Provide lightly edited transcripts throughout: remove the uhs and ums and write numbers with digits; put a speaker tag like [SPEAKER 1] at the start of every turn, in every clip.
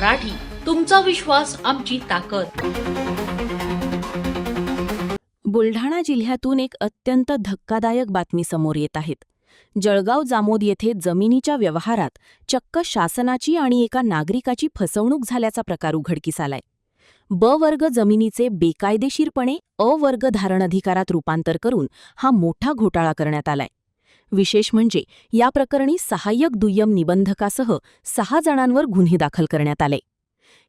[SPEAKER 1] मराठी, तुमचा विश्वास आमची ताकद.
[SPEAKER 2] बुलढाणा जिल्ह्यातून एक अत्यंत धक्कादायक बातमी समोर येत आहेत. जळगाव जामोद येथे जमिनीच्या व्यवहारात चक्क शासनाची आणि एका नागरिकाची फसवणूक झाल्याचा प्रकार उघडकीस आलाय. ब वर्ग जमिनीचे बेकायदेशीरपणे अ वर्ग धारण अधिकारात रूपांतर करून हा मोठा घोटाळा करण्यात आलाय. विशेष म्हणजे या प्रकरणी सहाय्यक दुय्यम निबंधकासह 6 जणांवर गुन्हे दाखल करण्यात आले.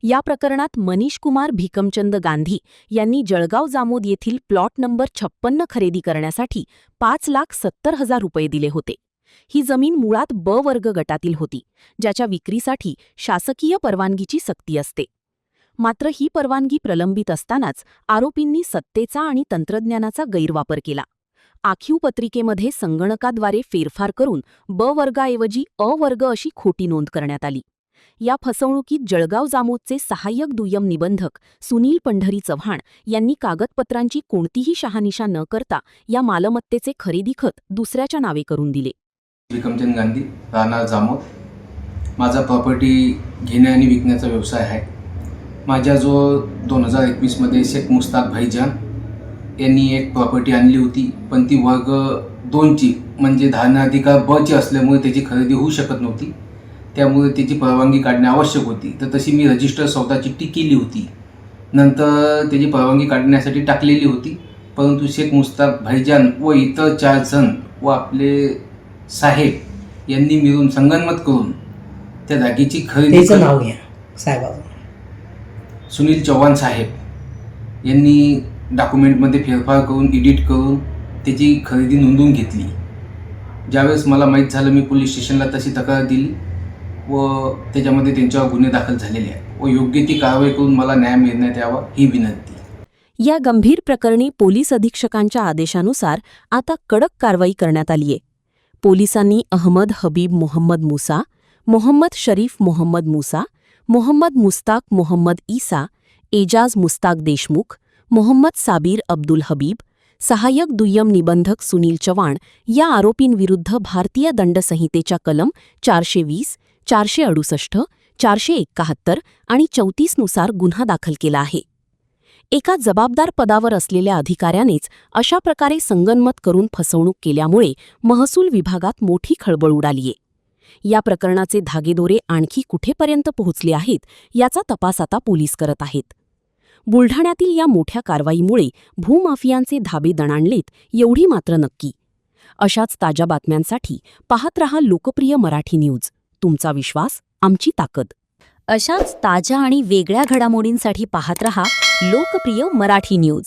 [SPEAKER 2] या प्रकरणात मनीष कुमार भिकमचंद गांधी यांनी जळगाव जामोद येथील प्लॉट नंबर 56 खरेदी करण्यासाठी 5,70,000 रुपये दिले होते. ही जमीन मुळात ब वर्ग गटातील होती, ज्याच्या विक्रीसाठी शासकीय परवानगीची सक्ती असते. मात्र ही परवानगी प्रलंबित असतानाच आरोपींनी सत्तेचा आणि तंत्रज्ञानाचा गैरवापर केला. आखीव पत्रिकेमध्ये संगणकाद्वारे फेरफार करून ब वर्गाऐवजी अ वर्ग अशी खोटी नोंद करण्यात आली. या फसवणुकीत जळगाव जामोदचे सहाय्यक दुय्यम निबंधक सुनील पंढरी चव्हाण यांनी कागदपत्रांची कोणतीही शहानिशा न करता या मालमत्तेचे खरेदी खत दुसऱ्याच्या नावे करून दिले.
[SPEAKER 3] भिकमचंद गांधी, राहणार जामोद. माझा प्रॉपर्टी घेणे आणि विकण्याचा व्यवसाय आहे. माझ्याजवळ 2021 शेख मुस्ताक भाईजान यांनी एक प्रॉपर्टी आणली होती, पण ती वर्ग 2ची म्हणजे धारणाधिकार बची असल्यामुळे त्याची खरेदी होऊ शकत नव्हती. त्यामुळे त्याची परवानगी काढणे आवश्यक होती. तर तशी मी रजिस्टर सौदा चिठ्ठी केली होती. नंतर त्याची परवानगी काढण्यासाठी टाकलेली होती, परंतु शेख मुस्ताक भाईजान व इतर 4 जण व आपले साहेब यांनी मिळून संगनमत करून त्या जागेची खरेदी.
[SPEAKER 4] त्याचं नाव घ्या साहेबाचं.
[SPEAKER 3] सुनील चव्हाण साहेब यांनी डॉक्युमेंटमध्ये फेरफार करून एडिट करून त्याची खरेदी नोंदवून घेतली. ज्यावेळेस मला माहीत झालं, मी पोलीस स्टेशनला तशी तक्रार दिली व त्याच्यामध्ये त्यांच्यावर गुन्हे दाखल झालेले आहेत व योग्य ती कारवाई करून मला न्याय मिळण्यात यावा ही विनंती.
[SPEAKER 2] या गंभीर प्रकरणी पोलीस अधीक्षकांच्या आदेशानुसार आता कडक कारवाई करण्यात आलीय. पोलिसांनी अहमद हबीब मोहम्मद मुसा, मोहम्मद शरीफ मोहम्मद मुसा, मोहम्मद मुस्ताक मोहम्मद ईसा, एजाज मुस्ताक देशमुख, मोहम्मद साबीर अब्दुल हबीब, सहाय्यक दुय्यम निबंधक सुनील चव्हाण या आरोपींविरुद्ध भारतीय दंड संहितेच्या कलम 420, 468, 471 आणि 34 नुसार गुन्हा दाखल केला आहे. एका जबाबदार पदावर असलेल्या अधिकाऱ्यानेच अशा प्रकारे संगनमत करून फसवणूक केल्यामुळे महसूल विभागात मोठी खळबळ उडालीये. या प्रकरणाचे धागेदोरे आणखी कुठेपर्यंत पोहोचले आहेत याचा तपास आता पोलीस करत आहेत. बुलढाण्यातील या मोठ्या कारवाईमुळे भूमाफियांचे धाबे दणाणलेत एवढी मात्र नक्की. अशाच ताज्या बातम्यांसाठी पाहत रहा लोकप्रिय मराठी न्यूज. तुमचा विश्वास आमची ताकद. अशाच ताज्या आणि वेगळ्या घडामोडींसाठी पाहत रहा लोकप्रिय मराठी न्यूज.